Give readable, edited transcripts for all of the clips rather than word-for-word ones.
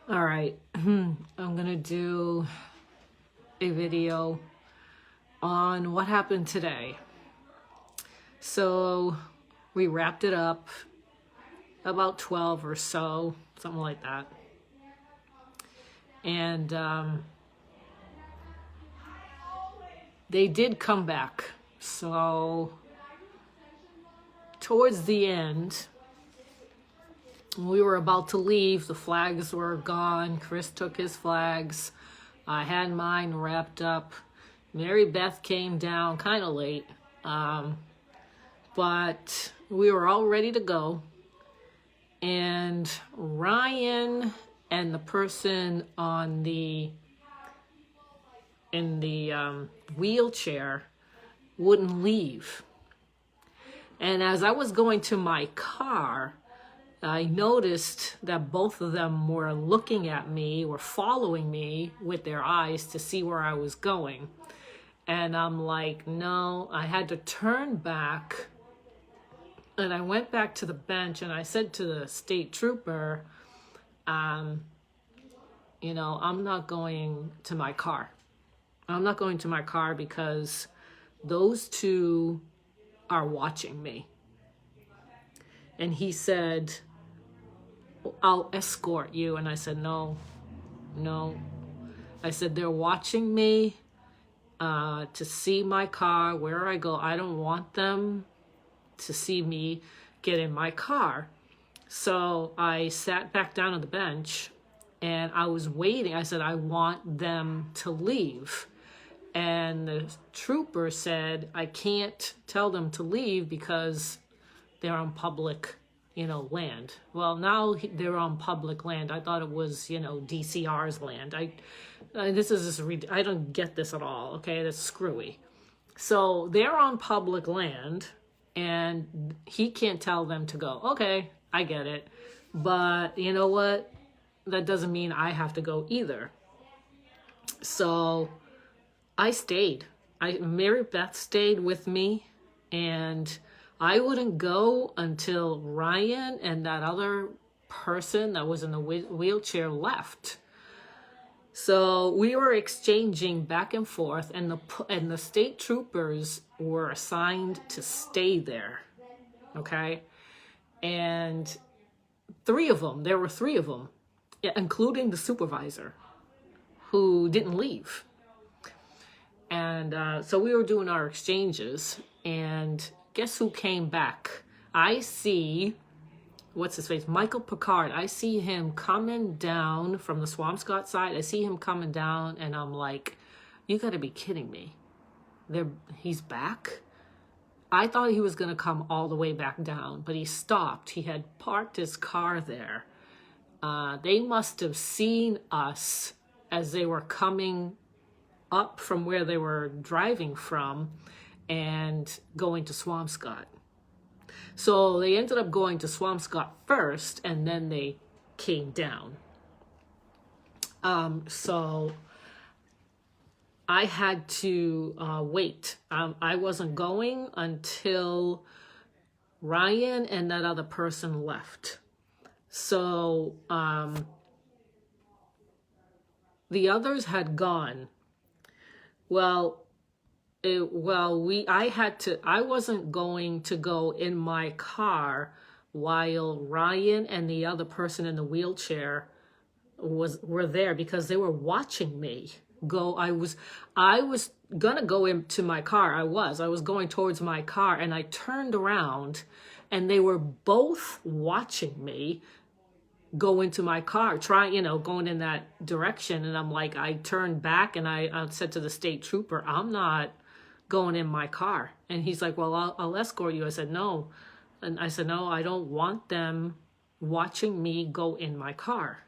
All right, I'm gonna do a video on what happened today. So we wrapped it up about 12 or so, something like that. And they did come back. So towards the end, we were about to leave. The flags were gone. Chris took his flags. I had mine wrapped up. Mary Beth came down kind of late, but we were all ready to go. And Ryan and the person in the wheelchair wouldn't leave. And as I was going to my car, I noticed that both of them were looking at me, were following me with their eyes to see where I was going. And I'm like, no, I had to turn back. And I went back to the bench and I said to the state trooper, I'm not going to my car. I'm not going to my car because those two are watching me. And he said, I'll escort you. And I said, no. I said, they're watching me to see my car, where I go. I don't want them to see me get in my car. So I sat back down on the bench and I was waiting. I said, I want them to leave. And the trooper said, I can't tell them to leave because they're on public, land. Well, now they're on public land. I thought it was, DCR's land. I don't get this at all. Okay, that's screwy. So they're on public land and he can't tell them to go. Okay, I get it. But you know what? That doesn't mean I have to go either. So I stayed. Mary Beth stayed with me, and I wouldn't go until Ryan and that other person that was in the wheelchair left. So we were exchanging back and forth, and the state troopers were assigned to stay there, okay? And there were three of them, including the supervisor, who didn't leave. And so we were doing our exchanges, and guess who came back? I see, what's his face? Michael Picard. I see him coming down from the Swampscott side. I see him coming down, and I'm like, you gotta be kidding me. He's back? I thought he was gonna come all the way back down, but he stopped. He had parked his car there. They must have seen us as they were coming up from where they were driving from and going to Swampscott. So they ended up going to Swampscott first, and then they came down. So I had to wait. I wasn't going until Ryan and that other person left. So the others had gone. Well, I wasn't going to go in my car while Ryan and the other person in the wheelchair were there because they were watching me go. I was gonna go into my car. I was going towards my car, and I turned around and they were both watching me go into my car, going in that direction. And I'm like, I turned back and I said to the state trooper, I'm not going in my car. And he's like, well, I'll escort you. I said, no. And I said, no, I don't want them watching me go in my car.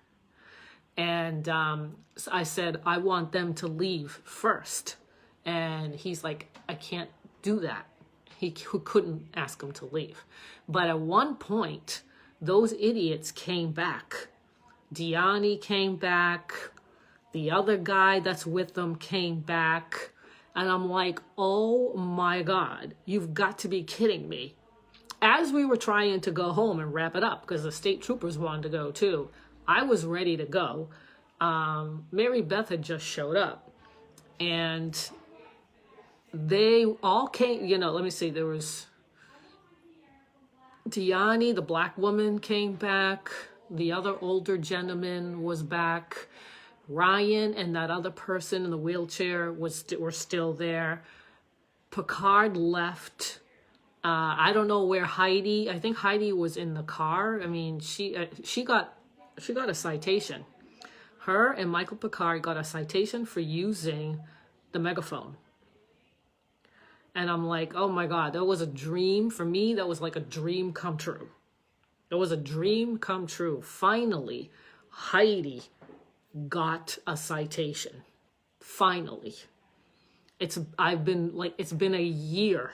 And so I said, I want them to leave first. And he's like, I can't do that. He couldn't ask them to leave. But at one point, those idiots came back. Diani came back. The other guy that's with them came back. And I'm like, oh my God, you've got to be kidding me. As we were trying to go home and wrap it up, because the state troopers wanted to go too, I was ready to go. Mary Beth had just showed up, and they all came, let me see, there was Diani, the black woman, came back. The other older gentleman was back. Ryan and that other person in the wheelchair were still there. Picard left. I don't know where Heidi. I think Heidi was in the car. I mean, she got a citation. Her and Michael Picard got a citation for using the megaphone. And I'm like, oh my God, that was a dream. For me, that was like a dream come true. It was a dream come true. Finally, Heidi got a citation. Finally. It's been a year.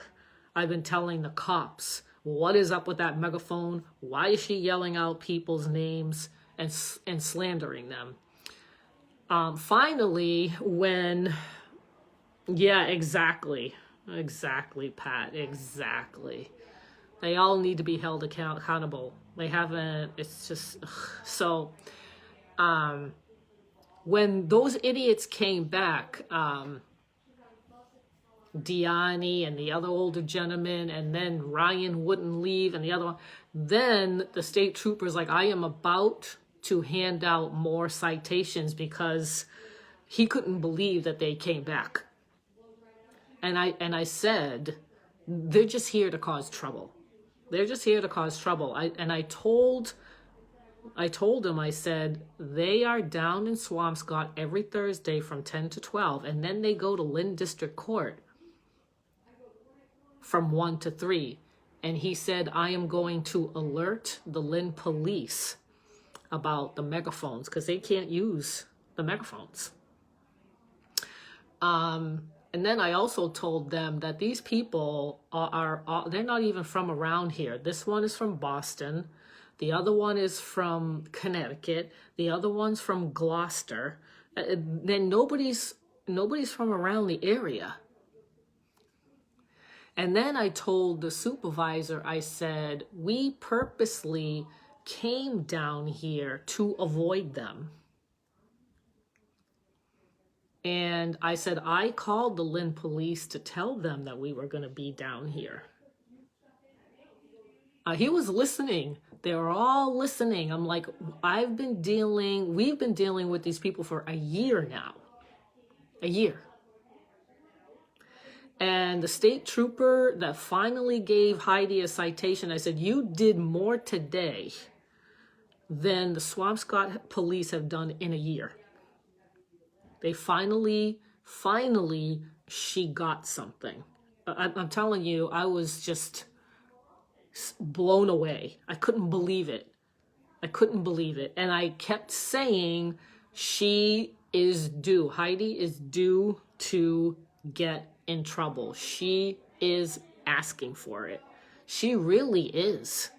I've been telling the cops, what is up with that megaphone? Why is she yelling out people's names and slandering them? Finally, when, yeah, exactly, Pat, exactly. They all need to be held accountable. They haven't, it's just, so, when those idiots came back, Diani and the other older gentleman, and then Ryan wouldn't leave, and the other one, then the state troopers, like, I am about to hand out more citations because he couldn't believe that they came back. And I said, they're just here to cause trouble. They're just here to cause trouble. I told him, I said, they are down in Swampscott every Thursday from 10 to 12, and then they go to Lynn District Court from 1 to 3. And he said, I am going to alert the Lynn police about the megaphones because they can't use the megaphones. And then I also told them that these people they're not even from around here. This one is from Boston. The other one is from Connecticut. The other one's from Gloucester. Then nobody's from around the area. And then I told the supervisor, I said, we purposely came down here to avoid them. And I said, I called the Lynn police to tell them that we were going to be down here. He was listening. They were all listening. I'm like, we've been dealing with these people for a year now. A year. And the state trooper that finally gave Heidi a citation, I said, you did more today than the Swampscott police have done in a year. They finally, she got something. I'm telling you, I was just blown away. I couldn't believe it. And I kept saying, she is due. Heidi is due to get in trouble. She is asking for it. She really is.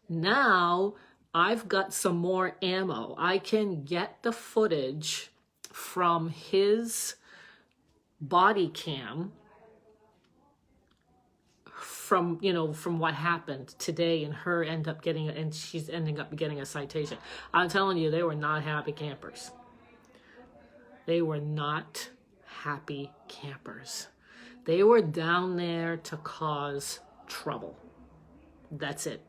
Now, I've got some more ammo. I can get the footage from his body cam from what happened today, and she's ending up getting a citation. I'm telling you, they were not happy campers. They were not happy campers. They were down there to cause trouble. That's it.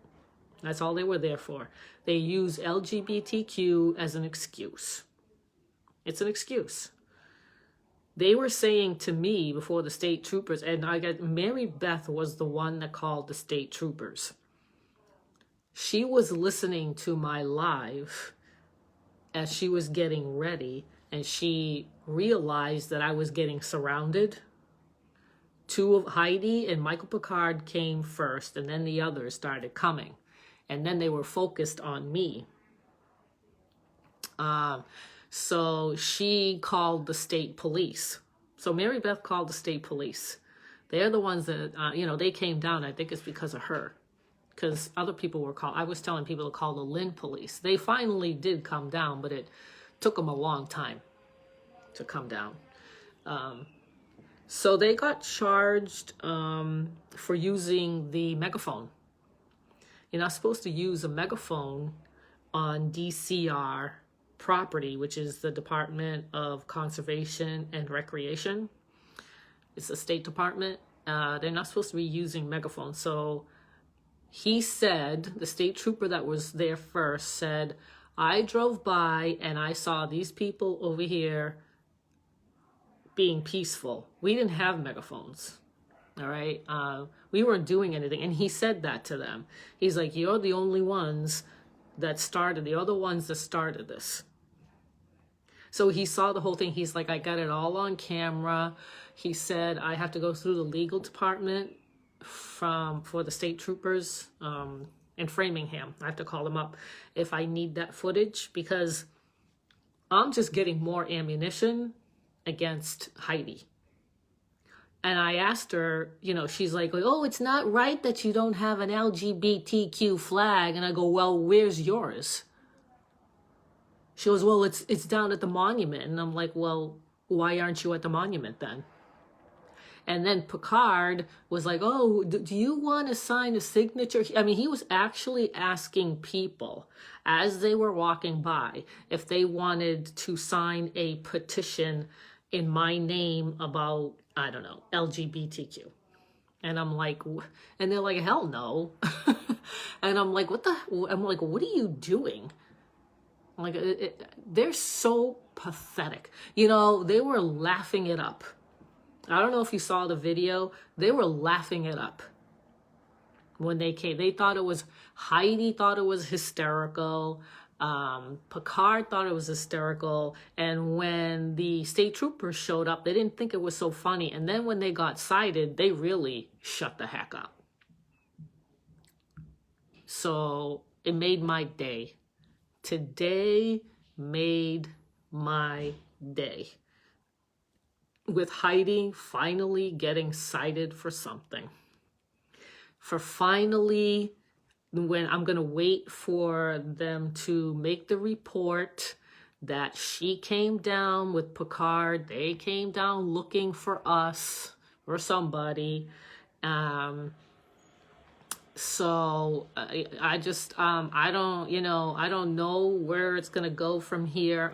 That's all they were there for. They use LGBTQ as an excuse. It's an excuse. They were saying to me before the state troopers, and Mary Beth was the one that called the state troopers. She was listening to my live as she was getting ready, and she realized that I was getting surrounded. Two of Heidi and Michael Picard came first, and then the others started coming. And then they were focused on me. So she called the state police. So Mary Beth called the state police. They're the ones that, they came down. I think it's because of her. Because other people were called. I was telling people to call the Lynn police. They finally did come down, but it took them a long time to come down. So they got charged for using the megaphone. You're not supposed to use a megaphone on DCR property, which is the Department of Conservation and Recreation. It's a state department. They're not supposed to be using megaphones. So he said, the state trooper that was there first said, I drove by and I saw these people over here being peaceful. We didn't have megaphones. All right. We weren't doing anything. And he said that to them. He's like, you're the only ones that started, the other ones that started this. So he saw the whole thing. He's like, I got it all on camera. He said, I have to go through the legal department for the state troopers in Framingham. I have to call them up if I need that footage, because I'm just getting more ammunition against Heidi. And I asked her, you know, she's like, oh, it's not right that you don't have an LGBTQ flag. And I go, well, where's yours? She goes, well, it's down at the monument. And I'm like, well, why aren't you at the monument then? And then Picard was like, oh, do you want to sign a signature? I mean, he was actually asking people as they were walking by if they wanted to sign a petition in my name about, I don't know, LGBTQ. And I'm like, and they're like, hell no. And I'm like, what are you doing? Like, they're so pathetic. You know, they were laughing it up. I don't know if you saw the video. They were laughing it up when they came. They thought it was, Heidi thought it was hysterical. Picard thought it was hysterical. And when the state troopers showed up, they didn't think it was so funny. And then when they got cited, they really shut the heck up. So it made my day. Today made my day. With Heidi finally getting cited for something. For finally, when I'm going to wait for them to make the report that she came down with Picard. They came down looking for us or somebody. So I just, I don't know where it's going to go from here.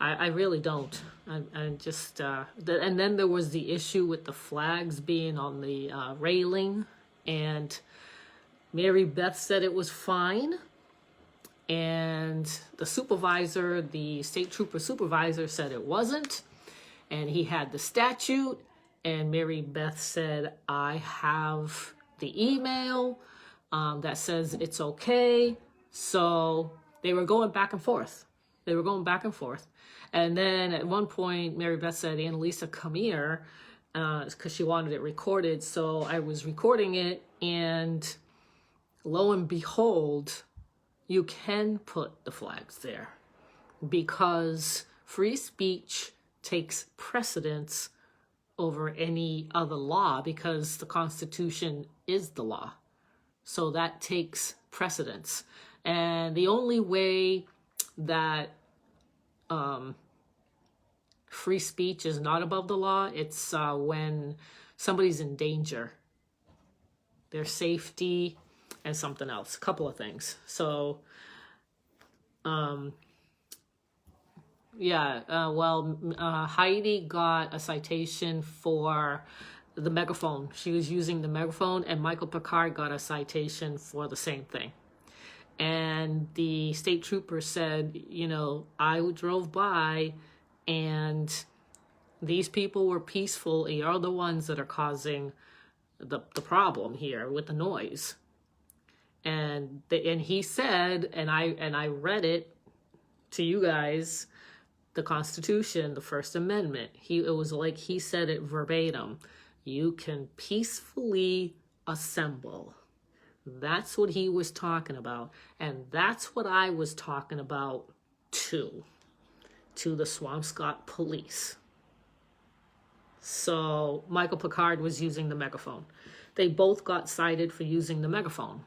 I really don't. I just, and then there was the issue with the flags being on the railing, and Mary Beth said it was fine. And the supervisor, the state trooper supervisor, said it wasn't. And he had the statute, and Mary Beth said, I have the email that says it's okay. So they were going back and forth. And then at one point, Mary Beth said, Annalisa, come here, because she wanted it recorded. So I was recording it, and lo and behold, you can put the flags there because free speech takes precedence over any other law because the Constitution is the law. So that takes precedence. And the only way that free speech is not above the law, it's when somebody's in danger, their safety, and something else, a couple of things. So, Heidi got a citation for the megaphone. She was using the megaphone, and Michael Picard got a citation for the same thing. And the state trooper said, I drove by and these people were peaceful. You're the ones that are causing the problem here with the noise. And he said, and I read it to you guys, the Constitution, the First Amendment. It was like he said it verbatim. You can peacefully assemble. That's what he was talking about. And that's what I was talking about to the Swampscott police. So Michael Picard was using the megaphone. They both got cited for using the megaphone.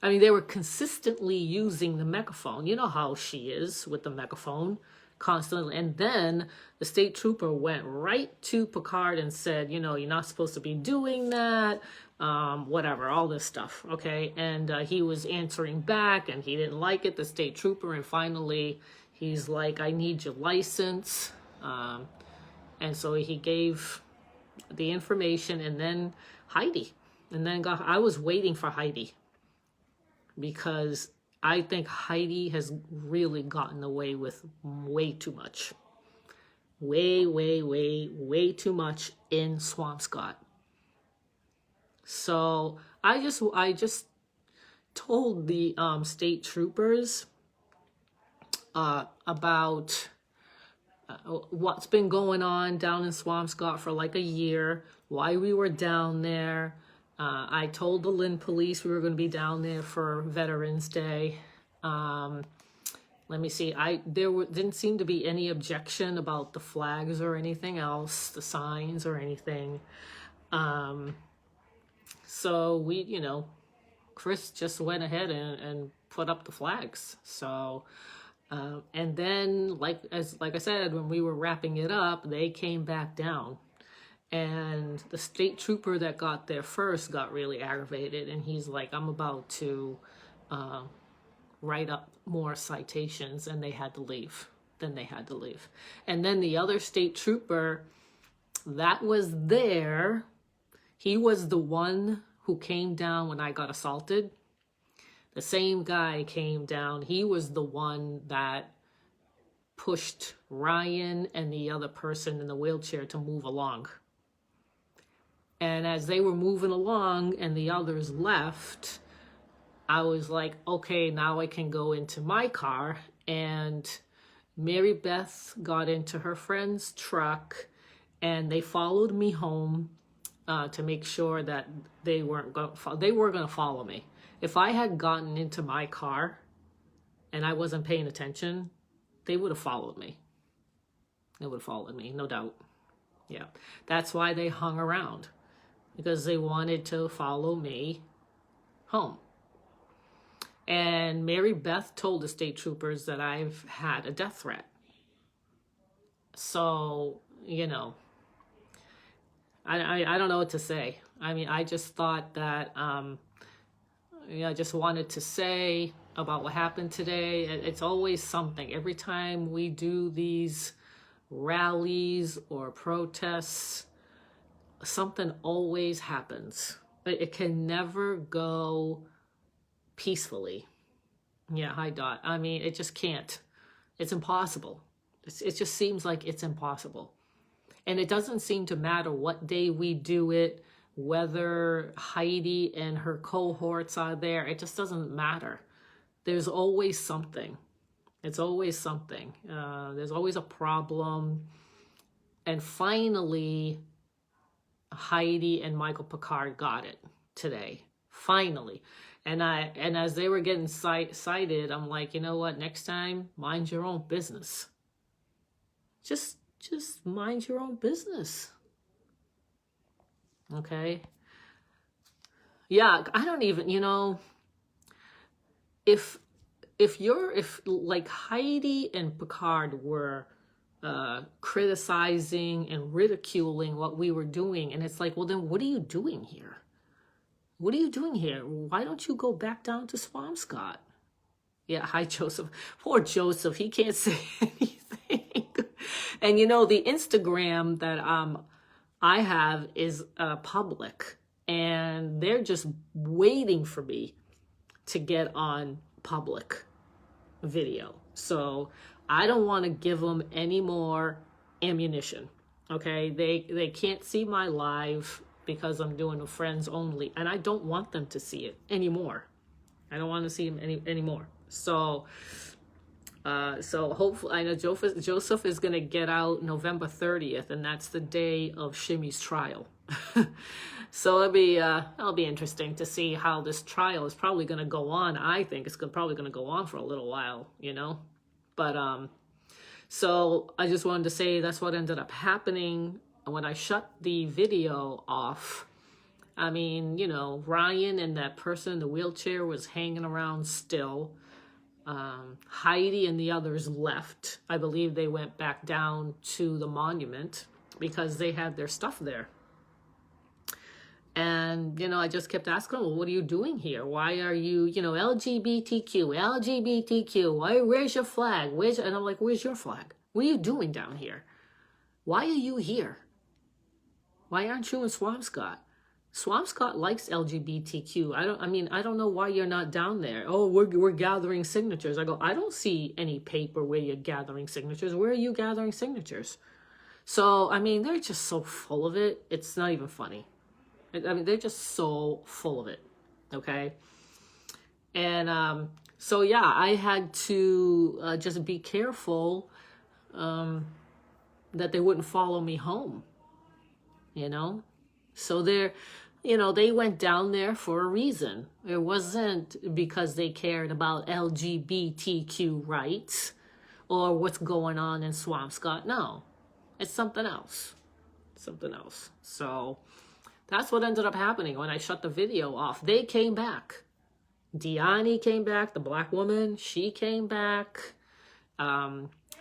I mean, they were consistently using the megaphone. You know how she is with the megaphone, constantly. And then the state trooper went right to Picard and said, you're not supposed to be doing that. whatever, all this stuff, okay? And he was answering back, and he didn't like it, the state trooper, and finally he's like, I need your license. And so he gave the information, and then Heidi. And then I was waiting for Heidi, because I think Heidi has really gotten away with way too much. Way too much in Swampscott. So I just told the state troopers about what's been going on down in Swampscott for like a year, why we were down there. I told the Lynn police we were going to be down there for Veterans Day. Let me see. Didn't seem to be any objection about the flags or anything else, the signs or anything. So we, Chris just went ahead and put up the flags. So, and then like I said, when we were wrapping it up, they came back down. And the state trooper that got there first got really aggravated, and he's like, I'm about to write up more citations, and they had to leave. Then they had to leave. And then the other state trooper that was there, he was the one who came down when I got assaulted. The same guy came down. He was the one that pushed Ryan and the other person in the wheelchair to move along. And as they were moving along and the others left, I was like, okay, now I can go into my car. And Mary Beth got into her friend's truck, and they followed me home to make sure that they were going to follow me. If I had gotten into my car and I wasn't paying attention, they would have followed me. They would have followed me, no doubt. Yeah, that's why they hung around, because they wanted to follow me home. And Mary Beth told the state troopers that I've had a death threat. So, I don't know what to say. I mean, I just thought that, I just wanted to say about what happened today. It's always something. Every time we do these rallies or protests, something always happens. It can never go peacefully. Yeah, hi Dot. I mean, it just can't. It's impossible. It just seems like it's impossible. And it doesn't seem to matter what day we do it, whether Heidi and her cohorts are there. It just doesn't matter. There's always something. It's always something. There's always a problem. And finally, Heidi and Michael Picard got it today. Finally. And as they were getting cited, I'm like, you know what? Next time, mind your own business. Just mind your own business. Okay? Yeah, I don't even, if like Heidi and Picard were criticizing and ridiculing what we were doing, and it's like, well, then what are you doing here? What are you doing here? Why don't you go back down to Swampscott? Yeah, hi, Joseph. Poor Joseph. He can't say anything. And the Instagram that I have is public, and they're just waiting for me to get on public video. So I don't want to give them any more ammunition. Okay, they can't see my live because I'm doing a friends only, and I don't want them to see it anymore. I don't want to see them anymore. So hopefully, I know Joseph is going to get out November 30th, and that's the day of Shimmy's trial. So it'll be interesting to see how this trial is probably going to go on. I think it's probably going to go on for a little while, But so I just wanted to say that's what ended up happening when I shut the video off. I mean, Ryan and that person in the wheelchair was hanging around still. Heidi and the others left. I believe they went back down to the monument because they had their stuff there. And, I just kept asking them, well, what are you doing here? Why are you, LGBTQ? Where's your flag? And I'm like, where's your flag? What are you doing down here? Why are you here? Why aren't you in Swampscott? Swampscott likes LGBTQ. I don't know why you're not down there. Oh, we're gathering signatures. I go, I don't see any paper where you're gathering signatures. Where are you gathering signatures? So, they're just so full of it. It's not even funny. They're just so full of it. Okay. And so, yeah, I had to just be careful that they wouldn't follow me home. So they went down there for a reason. It wasn't because they cared about LGBTQ rights or what's going on in Swampscott. No, it's something else. So that's what ended up happening when I shut the video off. They came back. Diani came back, the black woman, she came back.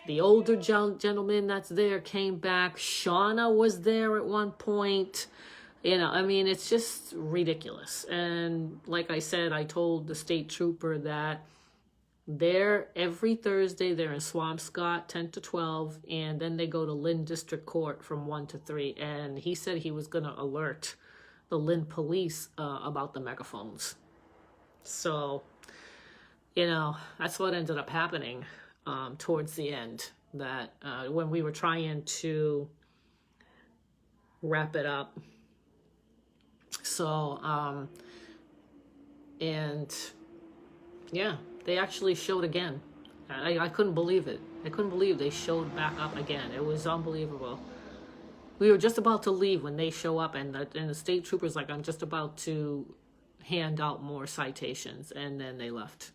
The older gentleman that's there came back. Shauna was there at one point. It's just ridiculous. And like I said, I told the state trooper that every Thursday they're in Swampscott 10 to 12, and then they go to Lynn District Court from 1 to 3. And he said he was going to alert the Lynn police about the megaphones. So, that's what ended up happening towards the end, that when we were trying to wrap it up. So, and yeah, they actually showed again. I couldn't believe it. I couldn't believe they showed back up again. It was unbelievable. We were just about to leave when they show up, and the state trooper's like, I'm just about to hand out more citations, and then they left.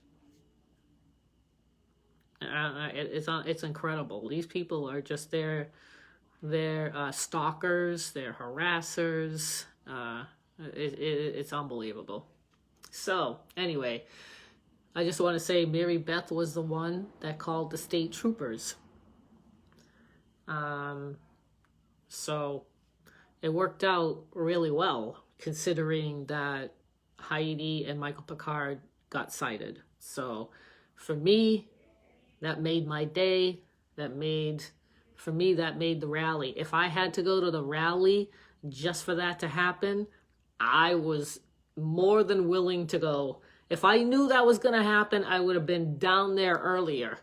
It's incredible. These people are just they're stalkers, they're harassers. It's unbelievable. So anyway, I just want to say Mary Beth was the one that called the state troopers. So it worked out really well, considering that Heidi and Michael Picard got cited. So for me, that made my day. That made the rally. If I had to go to the rally just for that to happen, I was more than willing to go. If I knew that was going to happen, I would have been down there earlier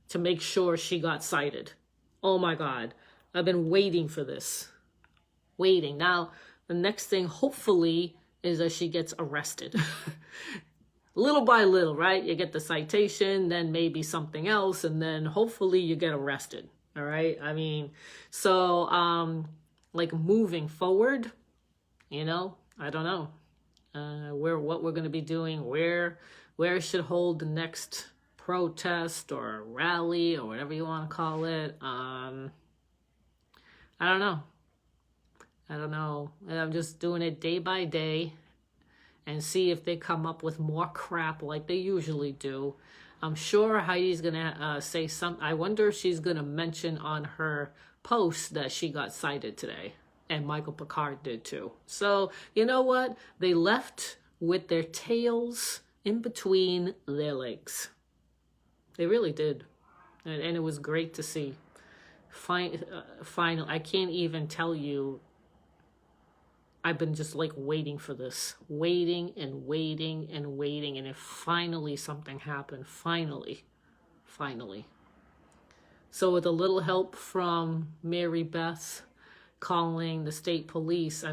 to make sure she got cited. Oh my God. I've been waiting for this. Waiting. Now, the next thing, hopefully, is that she gets arrested. Little by little, right? You get the citation, then maybe something else, and then hopefully you get arrested. All right? So, like moving forward, I don't know. What we're going to be doing, where it should hold the next protest or rally or whatever you want to call it. I don't know. And I'm just doing it day by day and see if they come up with more crap like they usually do. I'm sure Heidi's going to say something. I wonder if she's going to mention on her post that she got cited today. And Michael Picard did too. So, you know what? They left with their tails in between their legs. They really did. And it was great to see. Final. I can't even tell you. I've been just like waiting for this. Waiting and waiting and waiting. And if finally something happened. Finally. So with a little help from Mary Beth calling the state police,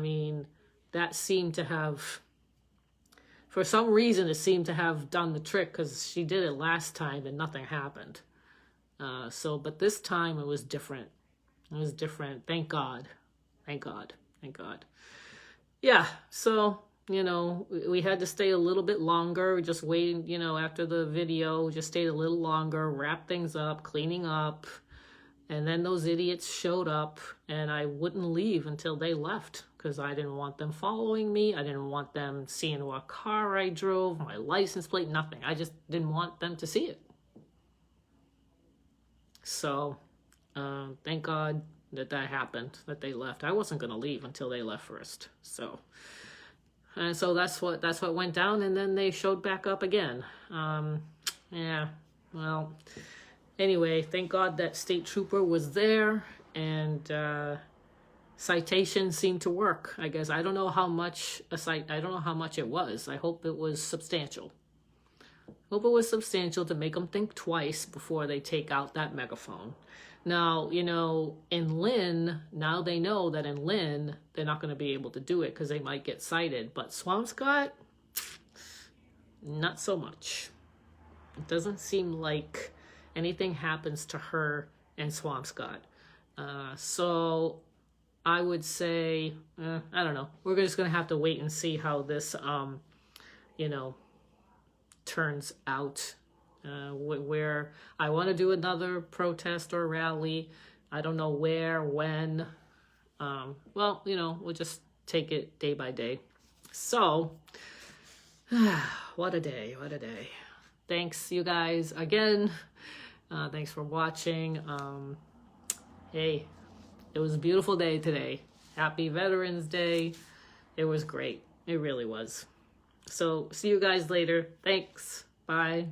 that seemed to have, for some reason, it seemed to have done the trick, because she did it last time and nothing happened. But this time it was different. Thank God. Yeah, so, we had to stay a little bit longer, just waiting, after the video, just stayed a little longer, wrap things up, cleaning up. And then those idiots showed up, and I wouldn't leave until they left, because I didn't want them following me. I didn't want them seeing what car I drove, my license plate, nothing. I just didn't want them to see it. So, thank God that happened, that they left. I wasn't going to leave until they left first. So, and so that's what went down. And then they showed back up again. Yeah, well, anyway, thank God that state trooper was there, and citation seemed to work. I guess I don't know how much I don't know how much it was. I hope it was substantial. Hope it was substantial to make them think twice before they take out that megaphone. Now, you know, in Lynn, now they know that in Lynn, they're not going to be able to do it because they might get cited. But Swampscott, not so much. It doesn't seem like anything happens to her and Swampscott. So I would say, I don't know. We're just going to have to wait and see how this, you know, turns out. Where I want to do another protest or rally. I don't know where, when. Well, you know, we'll just take it day by day. So, what a day, what a day. Thanks, you guys, again. Thanks for watching. Hey, it was a beautiful day today. Happy Veterans Day. It was great. It really was. So, see you guys later. Thanks. Bye.